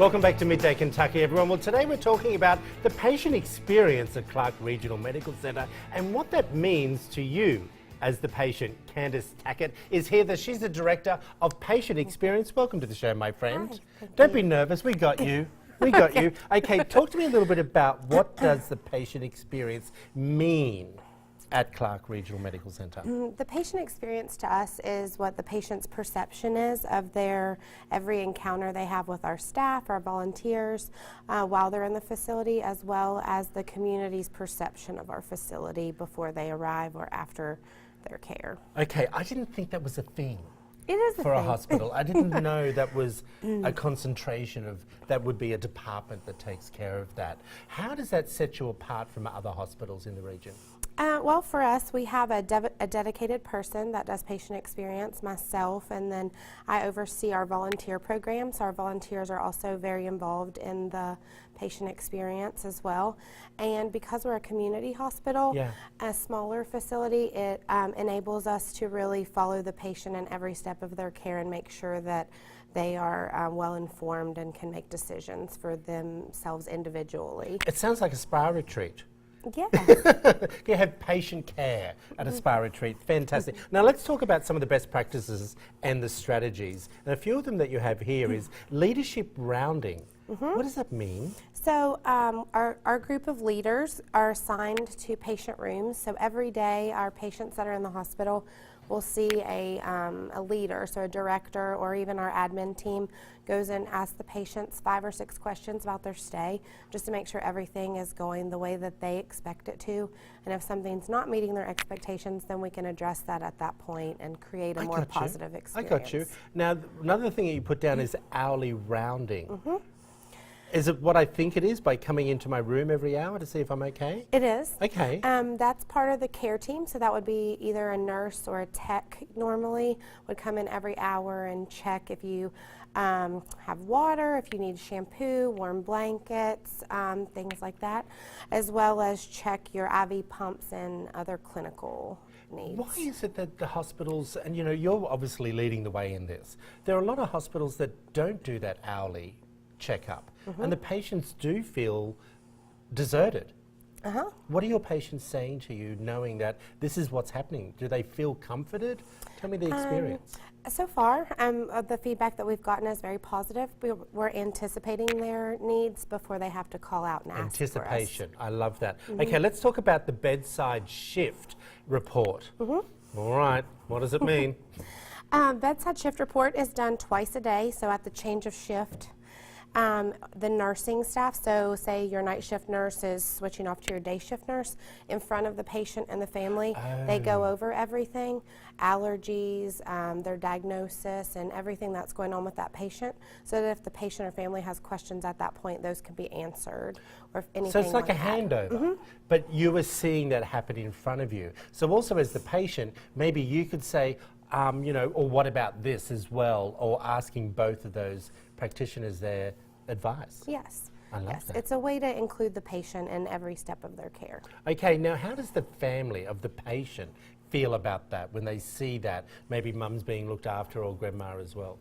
Welcome back to Midday Kentucky, everyone. Well, today we're talking about the patient experience at Clark Regional Medical Centre and what that means to you as the patient. Candice Tackett is here. She's the Director of Patient Experience. Welcome to the show, my friend. Don't be nervous. We got you. We got you. Okay, talk to me a little bit about what does the patient experience mean at Clark Regional Medical Centre? The patient experience to us is what the patient's perception is of their every encounter they have with our staff, our volunteers, while they're in the facility, as well as the community's perception of our facility before they arrive or after their care. Okay, I didn't think that was a thing. It is for a hospital. I didn't know that was a concentration of, that would be a department that takes care of that. How does that set you apart from other hospitals in the region? Well, for us, we have a dedicated person that does patient experience, myself, and then I oversee our volunteer programs. Our volunteers are also very involved in the patient experience as well. And because we're a community hospital, a smaller facility, it enables us to really follow the patient in every step of their care and make sure that they are well informed and can make decisions for themselves individually. It sounds like a spa retreat. Yeah. You have patient care at a spa retreat. Fantastic. Now let's talk about some of the best practices and the strategies. And a few of them that you have here is leadership rounding. What does that mean? So our group of leaders are assigned to patient rooms. So every day our patients that are in the hospital will see a leader, so a director or even our admin team goes and asks the patients 5 or 6 questions about their stay just to make sure everything is going the way that they expect it to. And if something's not meeting their expectations, then we can address that at that point and create a more positive experience. I got you. Now, another thing that you put down is hourly rounding. Is it what I think it is by coming into my room every hour to see if I'm okay? It is. Okay. That's part of the care team, so that would be either a nurse or a tech normally would come in every hour and check if you have water, if you need shampoo, warm blankets, things like that, as well as check your IV pumps and other clinical needs. Why is it that the hospitals, and you know, you're obviously leading the way in this, there are a lot of hospitals that don't do that hourly checkup, and the patients do feel deserted. What are your patients saying to you knowing that this is what's happening? Do they feel comforted? Tell me the experience. So far, the feedback that we've gotten is very positive. We're anticipating their needs before they have to call out and ask Anticipation, I love that. Okay, let's talk about the bedside shift report. All right, what does it mean? Bedside shift report is done twice a day, so at the change of shift. The nursing staff, so say your night shift nurse is switching off to your day shift nurse, in front of the patient and the family, they go over everything, allergies, their diagnosis, and everything that's going on with that patient, so that if the patient or family has questions at that point, those can be answered. Or if anything so it's like a that. handover, but you were seeing that happen in front of you. So also as the patient, maybe you could say, you know, or what about this as well, or asking both of those practitioners their advice. Yes. I love that. It's a way to include the patient in every step of their care. Okay, now how does the family of the patient feel about that when they see that maybe mum's being looked after or grandma as well?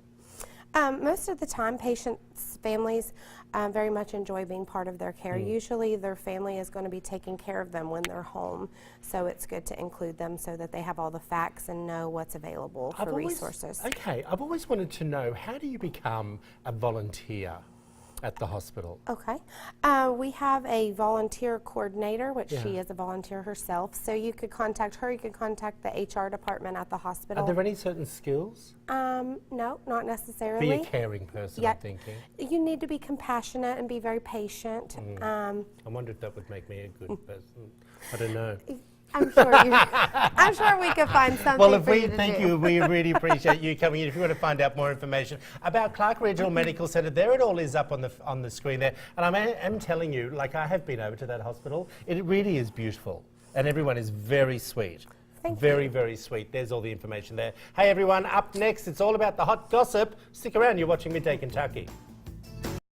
Most of the time, patients' families very much enjoy being part of their care. Usually their family is going to be taking care of them when they're home, so it's good to include them so that they have all the facts and know what's available for resources. Okay, I've always wanted to know, how do you become a volunteer at the hospital? Okay. We have a volunteer coordinator, which she is a volunteer herself. So you could contact her, you could contact the HR department at the hospital. Are there any certain skills? No, not necessarily. Be a caring person, I'm thinking. You need to be compassionate and be very patient. I wonder if that would make me a good person. I don't know. I'm sure we could find something. Well, if for we you to thank do. you, we really appreciate you coming in. If you want to find out more information about Clark Regional Medical Centre, there it all is up on the screen there. And I am telling you, like, I have been over to that hospital. It really is beautiful, and everyone is very sweet. Very, very sweet. There's all the information there. Hey everyone, up next, it's all about the hot gossip. Stick around. You're watching Midday Kentucky.